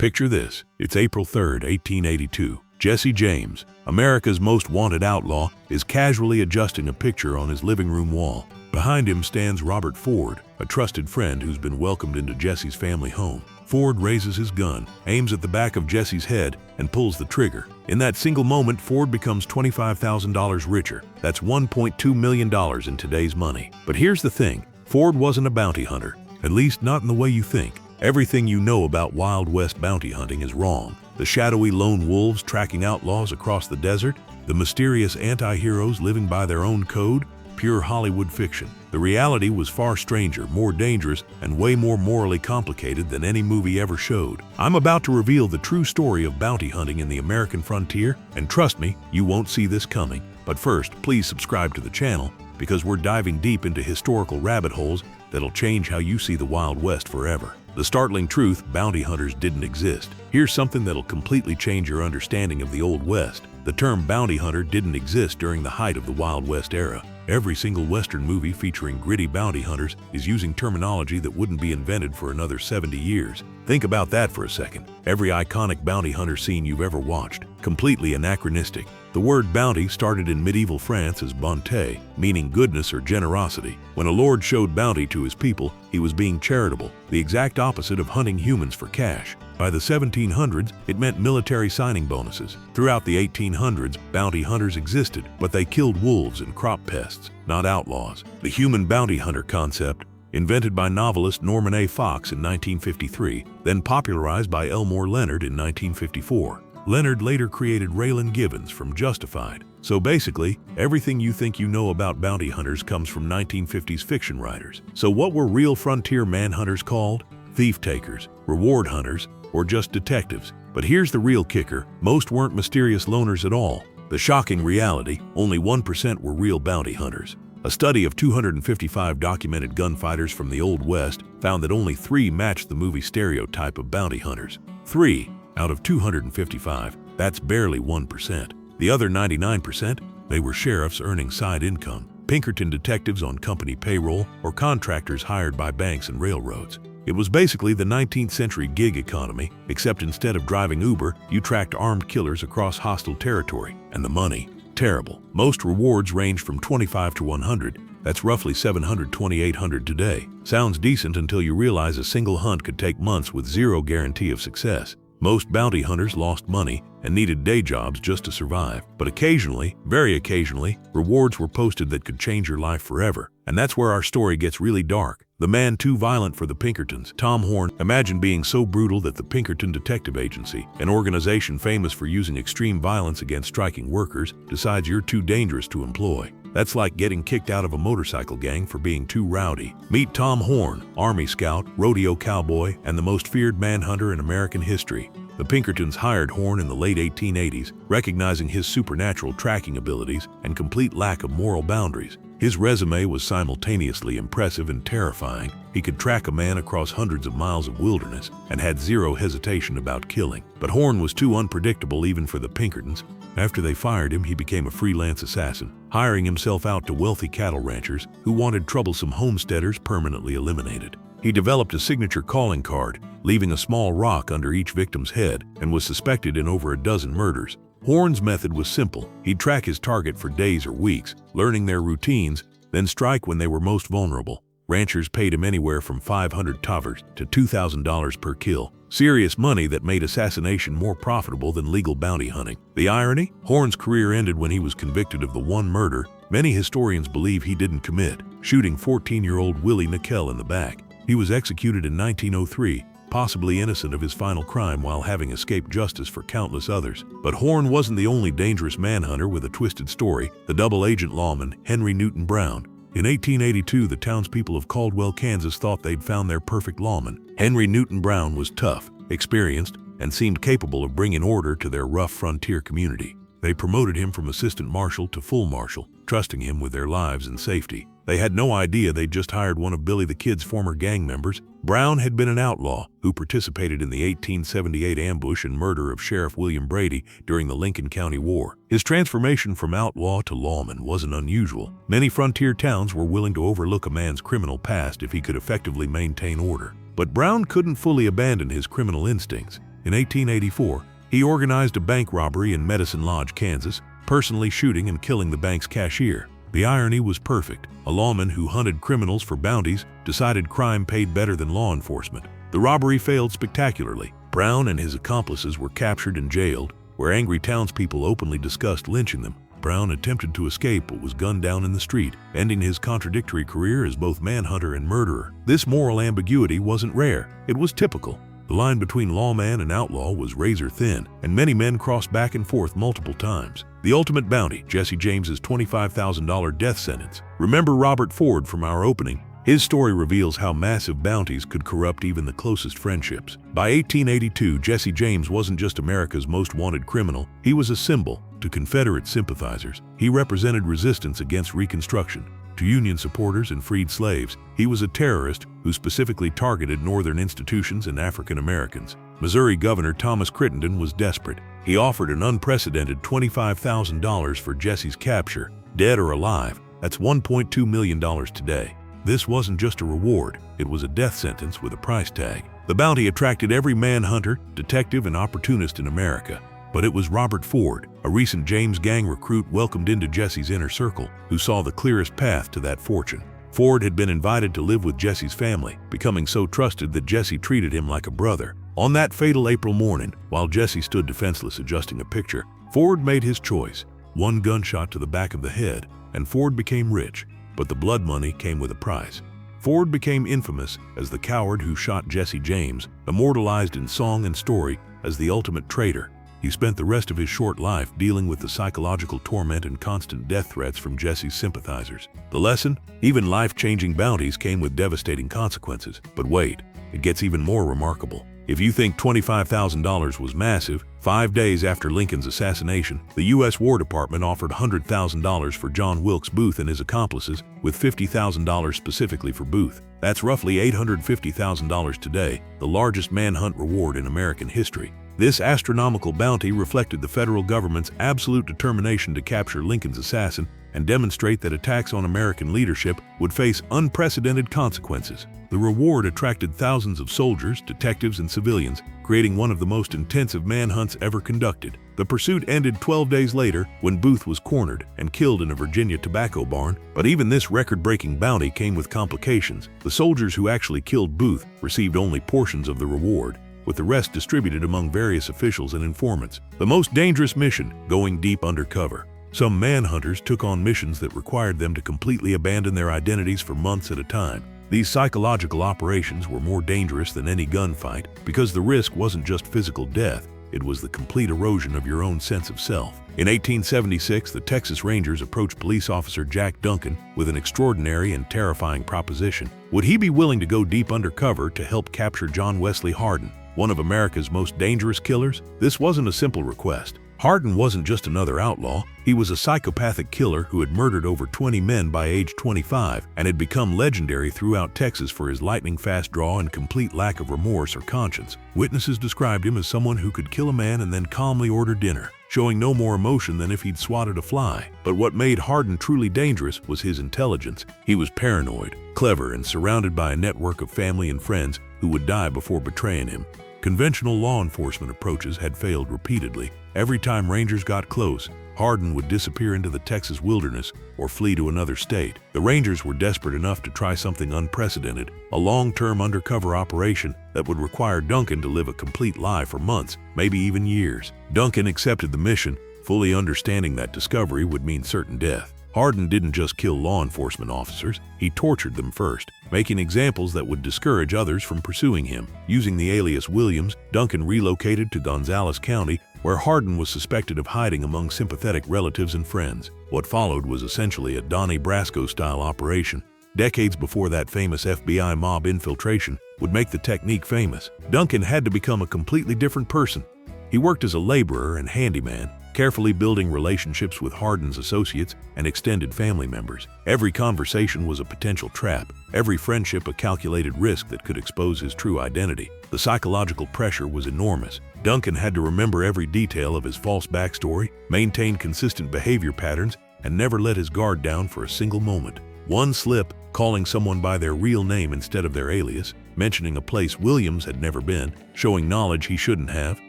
Picture this. It's April 3rd, 1882. Jesse James, America's most wanted outlaw, is casually adjusting a picture on his living room wall. Behind him stands Robert Ford, a trusted friend who's been welcomed into Jesse's family home. Ford raises his gun, aims at the back of Jesse's head, and pulls the trigger. In that single moment, Ford becomes $25,000 richer. That's $1.2 million in today's money. But here's the thing, Ford wasn't a bounty hunter, at least not in the way you think. Everything you know about Wild West bounty hunting is wrong. The shadowy lone wolves tracking outlaws across the desert, the mysterious anti-heroes living by their own code, pure Hollywood fiction. The reality was far stranger, more dangerous, and way more morally complicated than any movie ever showed. I'm about to reveal the true story of bounty hunting in the American frontier, and trust me, you won't see this coming. But first, please subscribe to the channel, because we're diving deep into historical rabbit holes that'll change how you see the Wild West forever. The startling truth, bounty hunters didn't exist. Here's something that'll completely change your understanding of the Old West. The term bounty hunter didn't exist during the height of the Wild West era. Every single Western movie featuring gritty bounty hunters is using terminology that wouldn't be invented for another 70 years. Think about that for a second. Every iconic bounty hunter scene you've ever watched, completely anachronistic. The word bounty started in medieval France as bonté, meaning goodness or generosity. When a lord showed bounty to his people, he was being charitable, the exact opposite of hunting humans for cash. By the 1700s, it meant military signing bonuses. Throughout the 1800s, bounty hunters existed, but they killed wolves and crop pests, not outlaws. The human bounty hunter concept, invented by novelist Norman A. Fox in 1953, then popularized by Elmore Leonard in 1954. Leonard later created Raylan Givens from Justified. So basically, everything you think you know about bounty hunters comes from 1950s fiction writers. So what were real frontier manhunters called? Thief takers, reward hunters, or just detectives? But here's the real kicker, most weren't mysterious loners at all. The shocking reality, only 1% were real bounty hunters. A study of 255 documented gunfighters from the Old West found that only 3 matched the movie stereotype of bounty hunters. 3 out of 255, that's barely 1%. The other 99%, they were sheriffs earning side income, Pinkerton detectives on company payroll, or contractors hired by banks and railroads. It was basically the 19th century gig economy, except instead of driving Uber, you tracked armed killers across hostile territory. And the money? Terrible. Most rewards range from 25 to 100. That's roughly $700 to $2,800 today. Sounds decent until you realize a single hunt could take months with zero guarantee of success. Most bounty hunters lost money and needed day jobs just to survive. But occasionally, very occasionally, rewards were posted that could change your life forever. And that's where our story gets really dark. The man too violent for the Pinkertons, Tom Horn. Imagine being so brutal that the Pinkerton Detective Agency, an organization famous for using extreme violence against striking workers, decides you're too dangerous to employ. That's like getting kicked out of a motorcycle gang for being too rowdy. Meet Tom Horn, Army scout, rodeo cowboy, and the most feared manhunter in American history. The Pinkertons hired Horn in the late 1880s, recognizing his supernatural tracking abilities and complete lack of moral boundaries. His resume was simultaneously impressive and terrifying. He could track a man across hundreds of miles of wilderness and had zero hesitation about killing. But Horn was too unpredictable even for the Pinkertons. After they fired him, he became a freelance assassin, hiring himself out to wealthy cattle ranchers who wanted troublesome homesteaders permanently eliminated. He developed a signature calling card, leaving a small rock under each victim's head, and was suspected in over a dozen murders. Horn's method was simple. He'd track his target for days or weeks, learning their routines, then strike when they were most vulnerable. Ranchers paid him anywhere from 500 tavers to $2,000 per kill. Serious money that made assassination more profitable than legal bounty hunting. The irony? Horn's career ended when he was convicted of the one murder many historians believe he didn't commit, shooting 14-year-old Willie Nickel in the back. He was executed in 1903, possibly innocent of his final crime while having escaped justice for countless others. But Horn wasn't the only dangerous manhunter with a twisted story. The double-agent lawman, Henry Newton Brown. In 1882, the townspeople of Caldwell, Kansas thought they'd found their perfect lawman. Henry Newton Brown was tough, experienced, and seemed capable of bringing order to their rough frontier community. They promoted him from assistant marshal to full marshal, trusting him with their lives and safety. They had no idea they'd just hired one of Billy the Kid's former gang members. Brown had been an outlaw who participated in the 1878 ambush and murder of Sheriff William Brady during the Lincoln County War. His transformation from outlaw to lawman wasn't unusual. Many frontier towns were willing to overlook a man's criminal past if he could effectively maintain order. But Brown couldn't fully abandon his criminal instincts. In 1884, he organized a bank robbery in Medicine Lodge, Kansas, personally shooting and killing the bank's cashier. The irony was perfect. A lawman who hunted criminals for bounties decided crime paid better than law enforcement. The robbery failed spectacularly. Brown and his accomplices were captured and jailed, where angry townspeople openly discussed lynching them. Brown attempted to escape but was gunned down in the street, ending his contradictory career as both manhunter and murderer. This moral ambiguity wasn't rare, it was typical. The line between lawman and outlaw was razor thin, and many men crossed back and forth multiple times. The ultimate bounty, Jesse James's $25,000 death sentence. Remember Robert Ford from our opening? His story reveals how massive bounties could corrupt even the closest friendships. By 1882, Jesse James wasn't just America's most wanted criminal, he was a symbol to Confederate sympathizers. He represented resistance against Reconstruction. To Union supporters and freed slaves, he was a terrorist who specifically targeted Northern institutions and African Americans. Missouri Governor Thomas Crittenden was desperate. He offered an unprecedented $25,000 for Jesse's capture, dead or alive. That's $1.2 million today. This wasn't just a reward, it was a death sentence with a price tag. The bounty attracted every manhunter, detective, and opportunist in America. But it was Robert Ford, a recent James gang recruit welcomed into Jesse's inner circle, who saw the clearest path to that fortune. Ford had been invited to live with Jesse's family, becoming so trusted that Jesse treated him like a brother. On that fatal April morning, while Jesse stood defenseless adjusting a picture, Ford made his choice. One gunshot to the back of the head, and Ford became rich. But the blood money came with a price. Ford became infamous as the coward who shot Jesse James, immortalized in song and story as the ultimate traitor. He spent the rest of his short life dealing with the psychological torment and constant death threats from Jesse's sympathizers. The lesson? Even life-changing bounties came with devastating consequences. But wait, it gets even more remarkable. If you think $25,000 was massive, 5 days after Lincoln's assassination, the U.S. War Department offered $100,000 for John Wilkes Booth and his accomplices, with $50,000 specifically for Booth. That's roughly $850,000 today, the largest manhunt reward in American history. This astronomical bounty reflected the federal government's absolute determination to capture Lincoln's assassin and demonstrate that attacks on American leadership would face unprecedented consequences. The reward attracted thousands of soldiers, detectives, and civilians, creating one of the most intensive manhunts ever conducted. The pursuit ended 12 days later when Booth was cornered and killed in a Virginia tobacco barn. But even this record-breaking bounty came with complications. The soldiers who actually killed Booth received only portions of the reward, with the rest distributed among various officials and informants. The most dangerous mission, going deep undercover. Some manhunters took on missions that required them to completely abandon their identities for months at a time. These psychological operations were more dangerous than any gunfight because the risk wasn't just physical death, it was the complete erosion of your own sense of self. In 1876, the Texas Rangers approached police officer Jack Duncan with an extraordinary and terrifying proposition. Would he be willing to go deep undercover to help capture John Wesley Hardin, one of America's most dangerous killers? This wasn't a simple request. Hardin wasn't just another outlaw, he was a psychopathic killer who had murdered over 20 men by age 25 and had become legendary throughout Texas for his lightning-fast draw and complete lack of remorse or conscience. Witnesses described him as someone who could kill a man and then calmly order dinner, showing no more emotion than if he'd swatted a fly. But what made Hardin truly dangerous was his intelligence. He was paranoid, clever, and surrounded by a network of family and friends who would die before betraying him. Conventional law enforcement approaches had failed repeatedly. Every time Rangers got close, Hardin would disappear into the Texas wilderness or flee to another state. The Rangers were desperate enough to try something unprecedented, a long-term undercover operation that would require Duncan to live a complete lie for months, maybe even years. Duncan accepted the mission, fully understanding that discovery would mean certain death. Hardin didn't just kill law enforcement officers, he tortured them first, making examples that would discourage others from pursuing him. Using the alias Williams, Duncan relocated to Gonzales County, where Hardin was suspected of hiding among sympathetic relatives and friends. What followed was essentially a Donnie Brasco-style operation. Decades before that famous FBI mob infiltration would make the technique famous, Duncan had to become a completely different person. He worked as a laborer and handyman, carefully building relationships with Hardin's associates and extended family members. Every conversation was a potential trap, every friendship a calculated risk that could expose his true identity. The psychological pressure was enormous. Duncan had to remember every detail of his false backstory, maintain consistent behavior patterns, and never let his guard down for a single moment. One slip, calling someone by their real name instead of their alias, mentioning a place Williams had never been, showing knowledge he shouldn't have,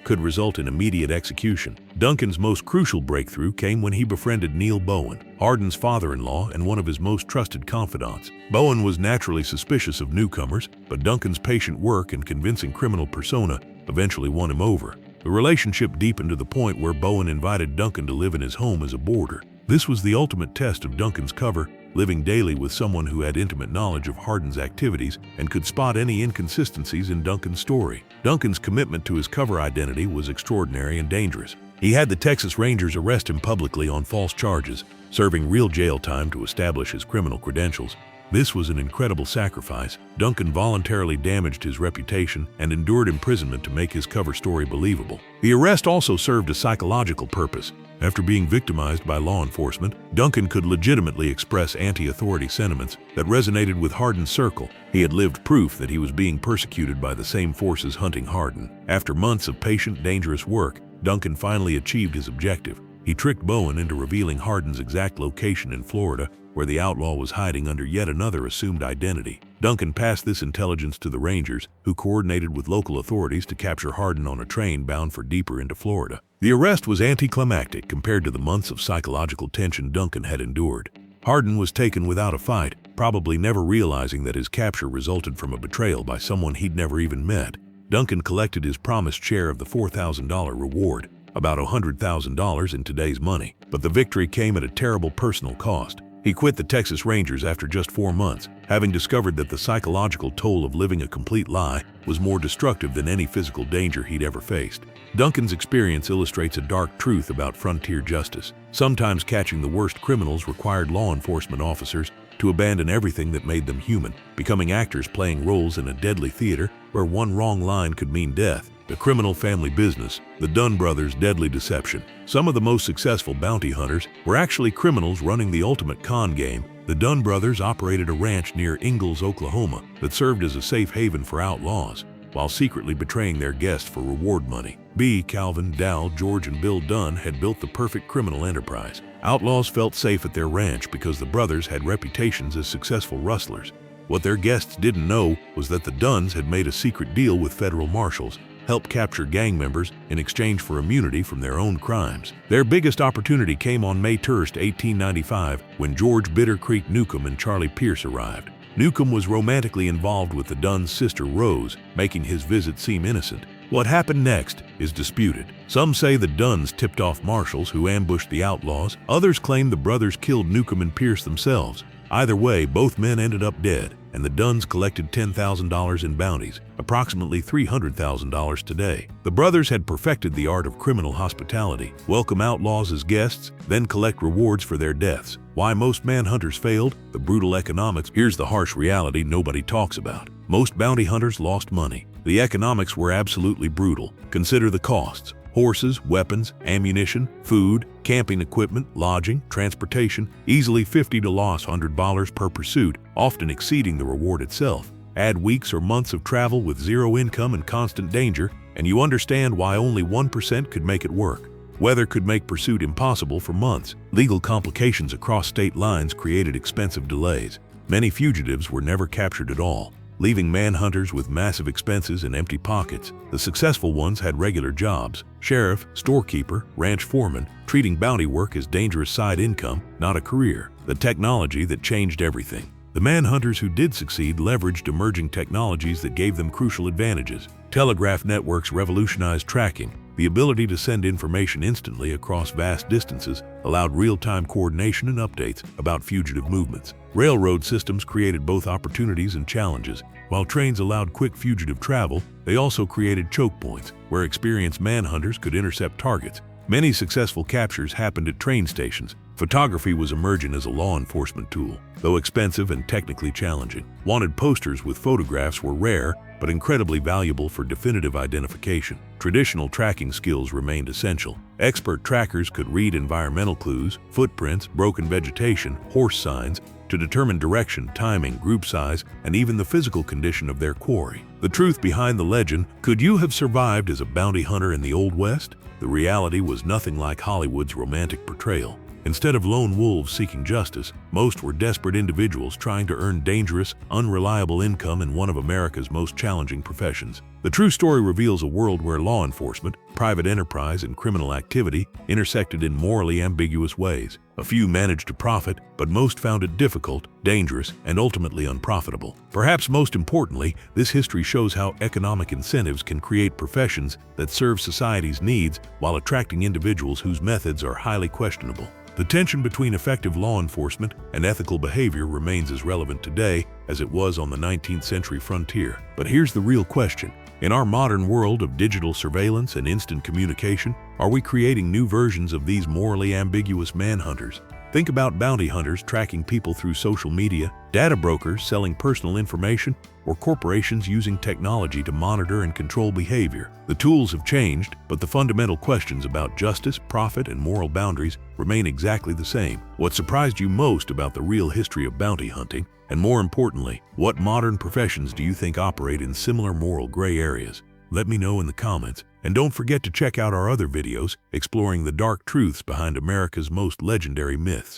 could result in immediate execution. Duncan's most crucial breakthrough came when he befriended Neil Bowen, Hardin's father-in-law and one of his most trusted confidants. Bowen was naturally suspicious of newcomers, but Duncan's patient work and convincing criminal persona eventually won him over. The relationship deepened to the point where Bowen invited Duncan to live in his home as a boarder. This was the ultimate test of Duncan's cover, living daily with someone who had intimate knowledge of Hardin's activities and could spot any inconsistencies in Duncan's story. Duncan's commitment to his cover identity was extraordinary and dangerous. He had the Texas Rangers arrest him publicly on false charges, serving real jail time to establish his criminal credentials. This was an incredible sacrifice. Duncan voluntarily damaged his reputation and endured imprisonment to make his cover story believable. The arrest also served a psychological purpose. After being victimized by law enforcement, Duncan could legitimately express anti-authority sentiments that resonated with Hardin's circle. He had lived proof that he was being persecuted by the same forces hunting Hardin. After months of patient, dangerous work, Duncan finally achieved his objective. He tricked Bowen into revealing Hardin's exact location in Florida, where the outlaw was hiding under yet another assumed identity. Duncan passed this intelligence to the Rangers, who coordinated with local authorities to capture Hardin on a train bound for deeper into Florida. The arrest was anticlimactic compared to the months of psychological tension Duncan had endured. Hardin was taken without a fight, probably never realizing that his capture resulted from a betrayal by someone he'd never even met. Duncan collected his promised share of the $4,000 reward, about $100,000 in today's money, but the victory came at a terrible personal cost. He quit the Texas Rangers after just 4 months, having discovered that the psychological toll of living a complete lie was more destructive than any physical danger he'd ever faced. Duncan's experience illustrates a dark truth about frontier justice. Sometimes catching the worst criminals required law enforcement officers to abandon everything that made them human, becoming actors playing roles in a deadly theater where one wrong line could mean death. The criminal family business, the Dunn brothers' deadly deception. Some of the most successful bounty hunters were actually criminals running the ultimate con game. The Dunn brothers operated a ranch near Ingalls, Oklahoma, that served as a safe haven for outlaws, while secretly betraying their guests for reward money. Calvin, Dal, George, and Bill Dunn had built the perfect criminal enterprise. Outlaws felt safe at their ranch because the brothers had reputations as successful rustlers. What their guests didn't know was that the Dunns had made a secret deal with federal marshals, helped capture gang members in exchange for immunity from their own crimes. Their biggest opportunity came on May 1st, 1895, when George Bitter Creek Newcomb and Charlie Pierce arrived. Newcomb was romantically involved with the Dunn's sister Rose, making his visit seem innocent. What happened next is disputed. Some say the Dunns tipped off marshals who ambushed the outlaws. Others claim the brothers killed Newcomb and Pierce themselves. Either way, both men ended up dead, and the Dunns collected $10,000 in bounties, approximately $300,000 today. The brothers had perfected the art of criminal hospitality: welcome outlaws as guests, then collect rewards for their deaths. Why most manhunters failed? The brutal economics. Here's the harsh reality nobody talks about. Most bounty hunters lost money. The economics were absolutely brutal. Consider the costs: horses, weapons, ammunition, food, camping equipment, lodging, transportation, easily $50 to $100 per pursuit, often exceeding the reward itself. Add weeks or months of travel with zero income and constant danger, and you understand why only 1% could make it work. Weather could make pursuit impossible for months. Legal complications across state lines created expensive delays. Many fugitives were never captured at all, leaving manhunters with massive expenses and empty pockets. The successful ones had regular jobs: sheriff, storekeeper, ranch foreman, treating bounty work as dangerous side income, not a career. The technology that changed everything. The manhunters who did succeed leveraged emerging technologies that gave them crucial advantages. Telegraph networks revolutionized tracking. The ability to send information instantly across vast distances allowed real-time coordination and updates about fugitive movements. Railroad systems created both opportunities and challenges. While trains allowed quick fugitive travel, they also created choke points where experienced manhunters could intercept targets. Many successful captures happened at train stations. Photography was emerging as a law enforcement tool, though expensive and technically challenging. Wanted posters with photographs were rare, but incredibly valuable for definitive identification. Traditional tracking skills remained essential. Expert trackers could read environmental clues, footprints, broken vegetation, horse signs, to determine direction, timing, group size, and even the physical condition of their quarry. The truth behind the legend: could you have survived as a bounty hunter in the Old West? The reality was nothing like Hollywood's romantic portrayal. Instead of lone wolves seeking justice, most were desperate individuals trying to earn dangerous, unreliable income in one of America's most challenging professions. The true story reveals a world where law enforcement, private enterprise, and criminal activity intersected in morally ambiguous ways. A few managed to profit, but most found it difficult, dangerous, and ultimately unprofitable. Perhaps most importantly, this history shows how economic incentives can create professions that serve society's needs while attracting individuals whose methods are highly questionable. The tension between effective law enforcement and ethical behavior remains as relevant today as it was on the 19th century frontier. But here's the real question. In our modern world of digital surveillance and instant communication, are we creating new versions of these morally ambiguous manhunters? Think about bounty hunters tracking people through social media, data brokers selling personal information, or corporations using technology to monitor and control behavior. The tools have changed, but the fundamental questions about justice, profit, and moral boundaries remain exactly the same. What surprised you most about the real history of bounty hunting? And more importantly, what modern professions do you think operate in similar moral gray areas? Let me know in the comments, and don't forget to check out our other videos exploring the dark truths behind America's most legendary myths.